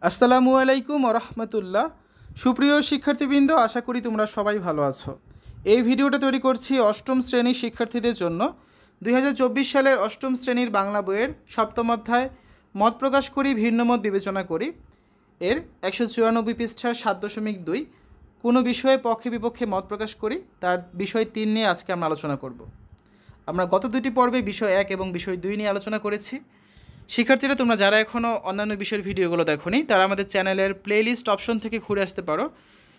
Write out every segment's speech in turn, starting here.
আসসালামু আলাইকুম ওরহমতুল্লাহ। সুপ্রিয় শিক্ষার্থীবৃন্দ, আশা করি তোমরা সবাই ভালো আছো। এই ভিডিওটা তৈরি করছি অষ্টম শ্রেণীর শিক্ষার্থীদের জন্য। 2024 সালের অষ্টম শ্রেণীর বাংলা বইয়ের সপ্তম অধ্যায় মত প্রকাশ করি ভিন্ন মত বিবেচনা করি এর 194 পৃষ্ঠার 7.2 কোনো বিষয়ে পক্ষে বিপক্ষে মত প্রকাশ করি তার বিষয় 3 নিয়ে আজকে আমরা আলোচনা করব। আমরা গত দুটি পর্বে বিষয় 1 এবং বিষয় 2 নিয়ে আলোচনা করেছি। শিক্ষার্থীরা, তোমরা যারা এখনও অন্যান্য বিষয়ের ভিডিওগুলো দেখোনি তারা আমাদের চ্যানেলের প্লেলিস্ট অপশন থেকে ঘুরে আসতে পারো।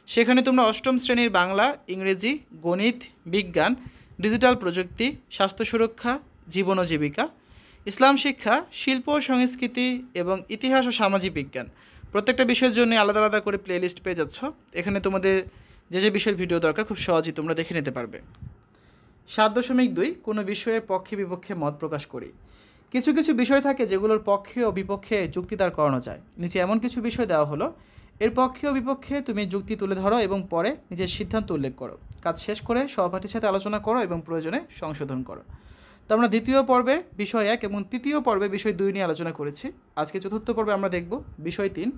সেখানে তোমরা অষ্টম শ্রেণীর বাংলা, ইংরেজি, গণিত, বিজ্ঞান, ডিজিটাল প্রযুক্তি, স্বাস্থ্য সুরক্ষা, জীবন ও জীবিকা, ইসলাম শিক্ষা, শিল্প ও সংস্কৃতি এবং ইতিহাস ও সামাজিক বিজ্ঞান প্রত্যেকটা বিষয়ের জন্য আলাদা আলাদা করে প্লেলিস্ট পেয়ে যাচ্ছ। এখানে তোমাদের যে যে বিষয়ের ভিডিও দরকার খুব সহজেই তোমরা দেখে নিতে পারবে। 7.2 কোনো বিষয়ে পক্ষে বিপক্ষে মত প্রকাশ করি। কিছু কিছু বিষয় থাকে যেগুলোর পক্ষে ও বিপক্ষে যুক্তি দাঁড় করানো যায়। নিচে এমন কিছু বিষয় দেওয়া হলো, এর পক্ষে ও বিপক্ষে তুমি যুক্তি তুলে ধরো এবং পরে নিজের সিদ্ধান্ত উল্লেখ করো। কাজ শেষ করে সহপাঠীর সাথে আলোচনা করো এবং প্রয়োজনে সংশোধন করো। তো আমরা দ্বিতীয় পর্বে বিষয় 1 এবং তৃতীয় পর্বে বিষয় 2 নিয়ে আলোচনা করেছি। আজকে চতুর্থ পর্বে আমরা দেখব বিষয় 3,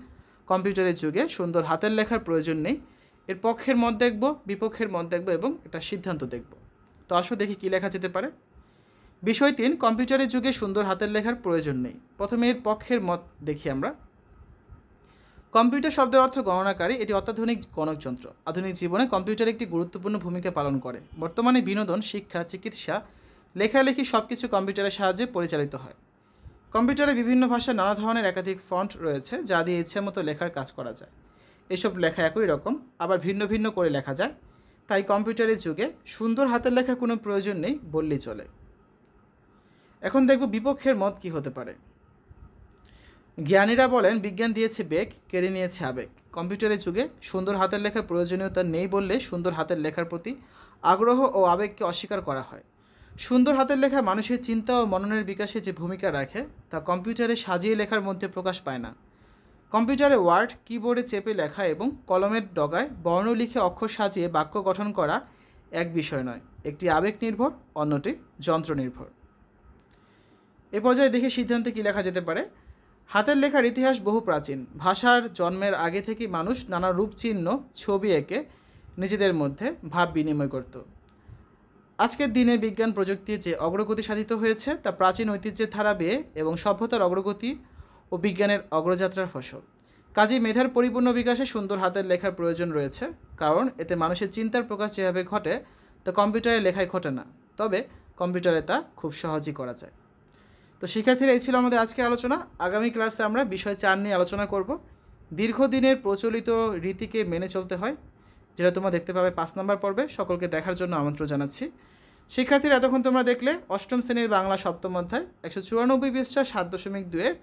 কম্পিউটারের যুগে সুন্দর হাতের লেখার প্রয়োজন নেই। এর পক্ষের মত দেখব, বিপক্ষের মত দেখব এবং একটা সিদ্ধান্ত দেখব। তো আসো দেখি কী লেখা যেতে পারে। বিষয় 3, কম্পিউটারের যুগে সুন্দর হাতের লেখার প্রয়োজন নেই। প্রথমে এর পক্ষের মত দেখি আমরা। কম্পিউটার শব্দের অর্থ গণনাকারী। এটি অত্যাধুনিক গণকযন্ত্র। আধুনিক জীবনে কম্পিউটার একটি গুরুত্বপূর্ণ ভূমিকা পালন করে। বর্তমানে বিনোদন, শিক্ষা, চিকিৎসা, লেখালেখি সব কিছু কম্পিউটারের সাহায্যে পরিচালিত হয়। কম্পিউটারে বিভিন্ন ভাষায় নানা ধরনের একাধিক ফন্ট রয়েছে যা দিয়ে ইচ্ছে মতো লেখার কাজ করা যায়। এসব লেখা একই রকম, আবার ভিন্ন ভিন্ন করে লেখা যায়। তাই কম্পিউটারের যুগে সুন্দর হাতের লেখার কোনো প্রয়োজন নেই বললেই চলে। এখন দেখব বিপক্ষের মত কী হতে পারে। জ্ঞানীরা বলেন বিজ্ঞান দিয়েছে বেগ, কেড়ে নিয়েছে আবেগ। কম্পিউটারের যুগে সুন্দর হাতের লেখার প্রয়োজনীয়তা নেই বললে সুন্দর হাতের লেখার প্রতি আগ্রহ ও আবেগকে অস্বীকার করা হয়। সুন্দর হাতের লেখা মানুষের চিন্তা ও মননের বিকাশে যে ভূমিকা রাখে তা কম্পিউটারে সাজিয়ে লেখার মধ্যে প্রকাশ পায় না। কম্পিউটারে ওয়ার্ড, কিবোর্ডে চেপে লেখা এবং কলমের ডগায় বর্ণ লিখে অক্ষর সাজিয়ে বাক্য গঠন করা এক বিষয় নয়। একটি আবেগ নির্ভর, অন্যটি যন্ত্র নির্ভর। এ পর্যায়ে দেখে সিদ্ধান্তে কী লেখা যেতে পারে। হাতের লেখার ইতিহাস বহু প্রাচীন। ভাষার জন্মের আগে থেকেই মানুষ নানা রূপ, চিহ্ন, ছবি এঁকে নিজেদের মধ্যে ভাব বিনিময় করত। আজকের দিনে বিজ্ঞান প্রযুক্তির যে অগ্রগতি সাধিত হয়েছে তা প্রাচীন ঐতিহ্যের ধারা বেয়ে এবং সভ্যতার অগ্রগতি ও বিজ্ঞানের অগ্রযাত্রার ফসল। কাজেই মেধার পরিপূর্ণ বিকাশে সুন্দর হাতের লেখার প্রয়োজন রয়েছে, কারণ এতে মানুষের চিন্তার প্রকাশ যেভাবে ঘটে তা কম্পিউটারে লেখায় ঘটে না, তবে কম্পিউটারে তা খুব সহজেই করা যায়। তো শিক্ষার্থীরা, এই ছিল আমাদের আজকে আলোচনা। আগামী ক্লাসে আমরা বিষয় 4 নিয়ে আলোচনা করব। দীর্ঘদিনের প্রচলিত রীতিকে মেনে চলতে হয়, যেটা তোমরা দেখতে পাবে 5 নম্বর পর্বে। সকলকে দেখার জন্য আমন্ত্রণ জানাচ্ছি। শিক্ষার্থীরা, এতক্ষণ তোমরা দেখলে অষ্টম শ্রেণীর বাংলা সপ্তম অধ্যায় 194 পৃষ্ঠা 7.2 এর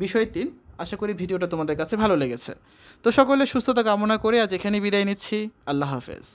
বিষয় 3। আশা করি ভিডিওটা তোমাদের কাছে ভালো লেগেছে। তো সকলে সুস্থতা কামনা করে আজ এখানেই বিদায় নিচ্ছি। আল্লাহ হাফেজ।